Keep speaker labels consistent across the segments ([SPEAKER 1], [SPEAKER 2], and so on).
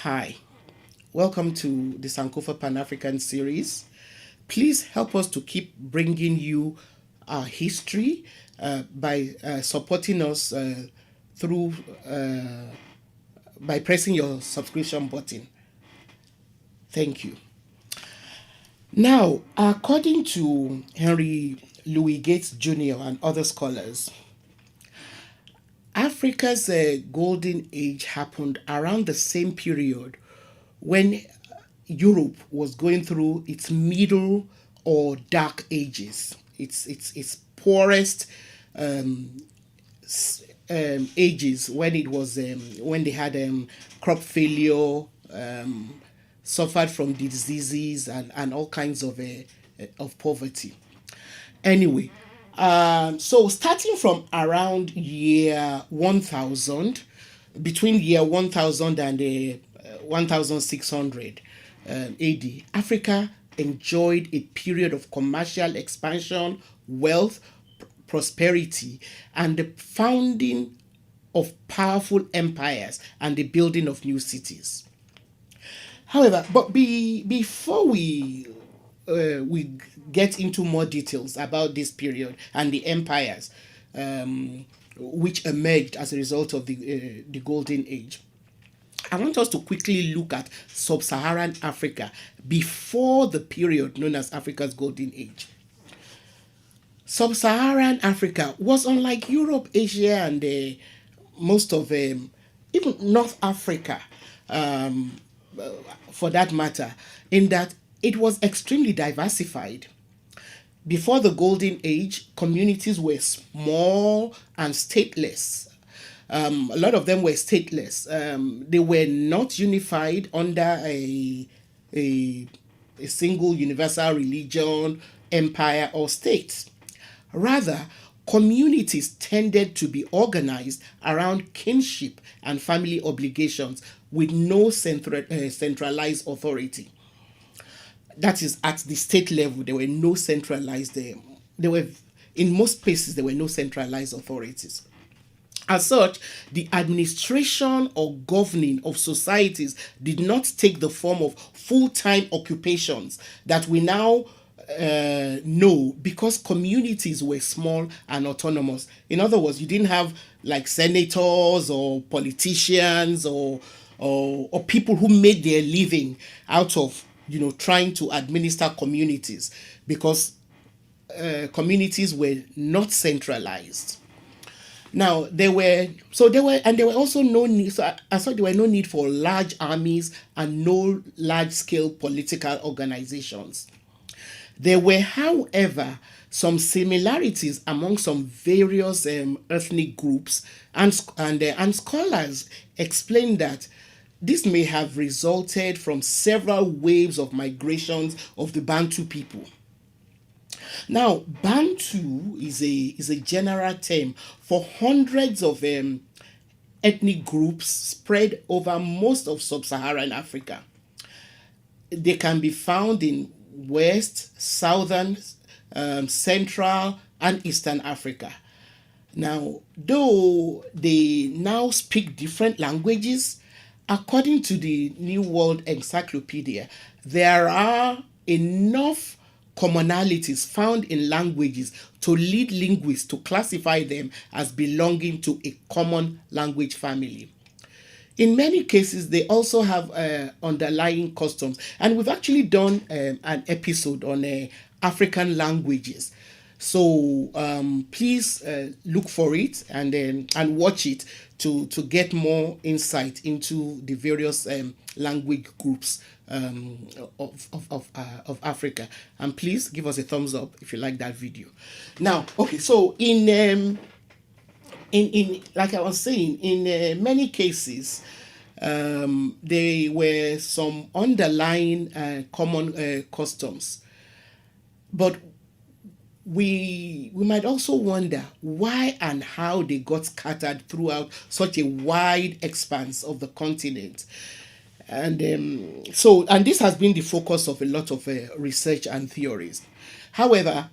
[SPEAKER 1] Hi, welcome to the Sankofa Pan-African series. Please help us to keep bringing you our history by supporting us through by pressing your subscription button. Thank you. Now, according to Henry Louis Gates Jr. and other scholars, Africa's golden age happened around the same period when Europe was going through its middle or dark ages, its poorest ages when it was when they had crop failure, suffered from diseases and all kinds of poverty. Anyway, so starting from around year 1000, between year 1000 and 1600 AD, Africa enjoyed a period of commercial expansion, wealth, prosperity, and the founding of powerful empires and the building of new cities. However, before we get into more details about this period and the empires which emerged as a result of the Golden Age, I want us to quickly look at Sub-Saharan Africa before the period known as Africa's Golden Age. Sub-Saharan Africa was unlike Europe, Asia, and most of even North Africa, for that matter, in that it was extremely diversified. Before the Golden Age, communities were small and stateless. A lot of them were stateless. They were not unified under a, a single universal religion, empire, or state. Rather, communities tended to be organized around kinship and family obligations with no centralized authority. That is, at the state level, there were no centralized. There were, in most places, there were no centralized authorities. As such, the administration or governing of societies did not take the form of full-time occupations that we now know, because communities were small and autonomous. In other words, you didn't have like senators or politicians or people who made their living out of trying to administer communities, because communities were not centralized. Now there were also no need. So I thought there were no need for large armies and no large scale political organizations. There were, however, some similarities among some various ethnic groups, and scholars explain that this may have resulted from several waves of migrations of the Bantu people. Now, Bantu is a general term for hundreds of ethnic groups spread over most of sub-Saharan Africa. They can be found in West, Southern, Central, and Eastern Africa. Now, though they now speak different languages, according to the New World Encyclopedia, there are enough commonalities found in languages to lead linguists to classify them as belonging to a common language family. In many cases, they also have underlying customs, and we've actually done an episode on African languages. So please look for it and watch it to get more insight into the various language groups of Africa. And please give us a thumbs up if you like that video. Now, okay, so in like I was saying, in many cases, there were some underlying common customs, but we might also wonder why and how they got scattered throughout such a wide expanse of the continent. And this has been the focus of a lot of research and theories. However,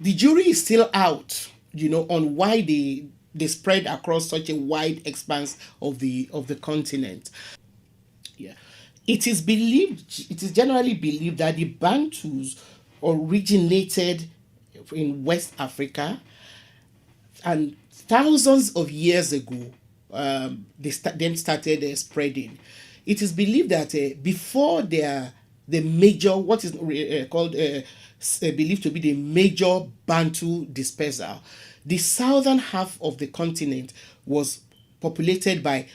[SPEAKER 1] the jury is still out, on why they spread across such a wide expanse of the continent. Yeah. It is generally believed that the Bantus originated in West Africa, and thousands of years ago, then started spreading. It is believed that before the major, what is called believed to be the major Bantu dispersal, the southern half of the continent was populated by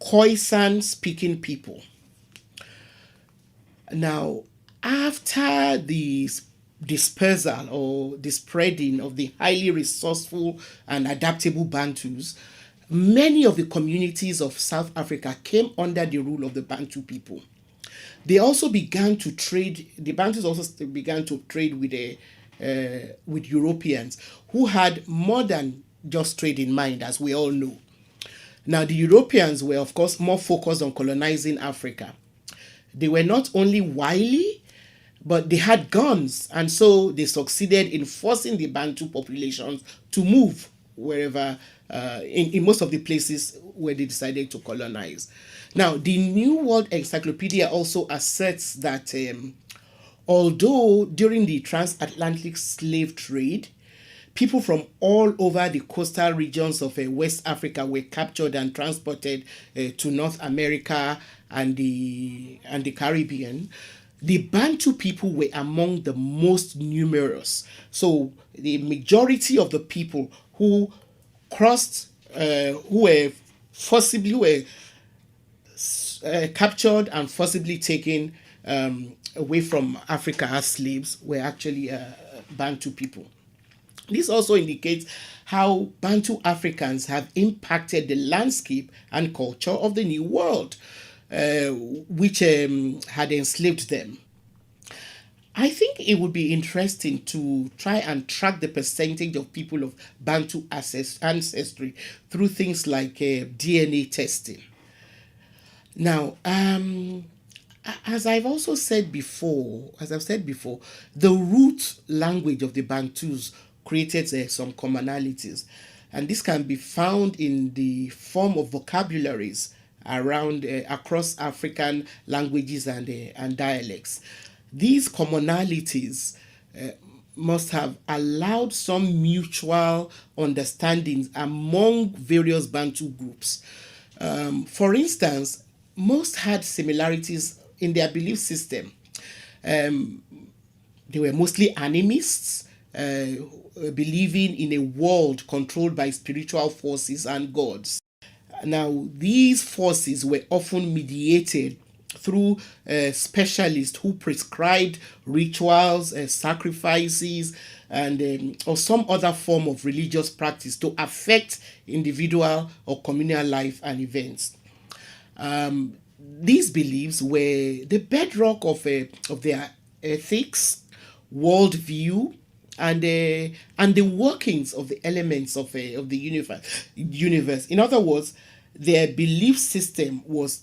[SPEAKER 1] Khoisan speaking people. Now, after the dispersal or the spreading of the highly resourceful and adaptable Bantus, many of the communities of South Africa came under the rule of the Bantu people. They also began to trade. The Bantus also began to trade with Europeans who had more than just trade in mind, as we all know. Now, the Europeans were, of course, more focused on colonizing Africa. They were not only wily, but they had guns, and so they succeeded in forcing the Bantu populations to move wherever, in most of the places where they decided to colonize. Now, the New World Encyclopedia also asserts that although during the transatlantic slave trade, people from all over the coastal regions of West Africa were captured and transported to North America and the Caribbean. The Bantu people were among the most numerous. So the majority of the people who crossed, who were captured and forcibly taken away from Africa as slaves, were actually Bantu people. This also indicates how Bantu Africans have impacted the landscape and culture of the New World, which had enslaved them. I think it would be interesting to try and track the percentage of people of Bantu ancestry through things like DNA testing. Now, as I've said before, the root language of the Bantus created some commonalities, and this can be found in the form of vocabularies around across African languages and dialects. These commonalities must have allowed some mutual understandings among various Bantu groups. For instance, most had similarities in their belief system. They were mostly animists, believing in a world controlled by spiritual forces and gods. Now, these forces were often mediated through specialists who prescribed rituals, sacrifices, and or some other form of religious practice to affect individual or communal life and events. These beliefs were the bedrock of their ethics, worldview, and the workings of the elements of the universe. In other words, their belief system was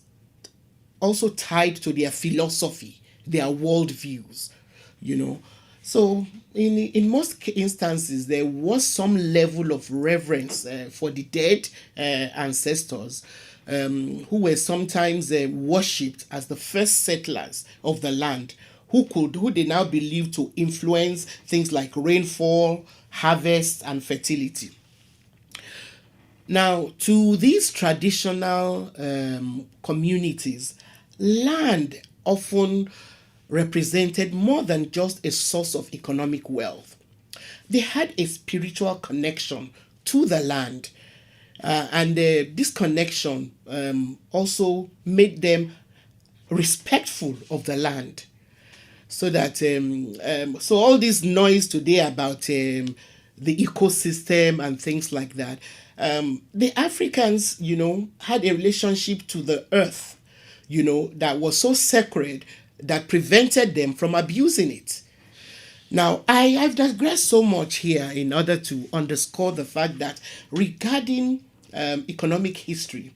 [SPEAKER 1] also tied to their philosophy, their worldviews, you know. So, in most instances, there was some level of reverence for the dead ancestors, who were sometimes worshipped as the first settlers of the land, who they now believe to influence things like rainfall, harvest, and fertility. Now, to these traditional communities, land often represented more than just a source of economic wealth. They had a spiritual connection to the land, and this connection also made them respectful of the land. So all this noise today about the ecosystem and things like that, the Africans, had a relationship to the earth, that was so sacred that prevented them from abusing it. Now, I've digressed so much here in order to underscore the fact that regarding economic history,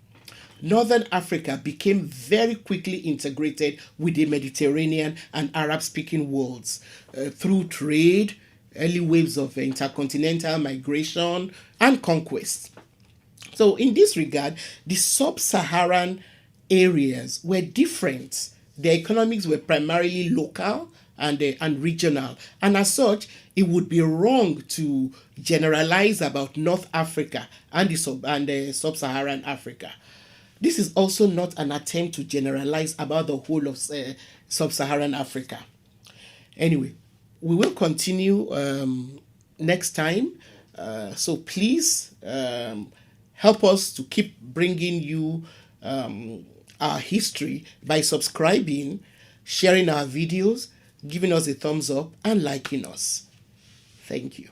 [SPEAKER 1] Northern Africa became very quickly integrated with the Mediterranean and Arab speaking worlds through trade, early waves of intercontinental migration, and conquest. So, in this regard, the Sub Saharan areas were different. Their economics were primarily local and regional. And as such, it would be wrong to generalize about North Africa and the Sub-Saharan Africa. This is also not an attempt to generalize about the whole of Sub-Saharan Africa. Anyway, we will continue next time. So please help us to keep bringing you our history by subscribing, sharing our videos, giving us a thumbs up, and liking us. Thank you.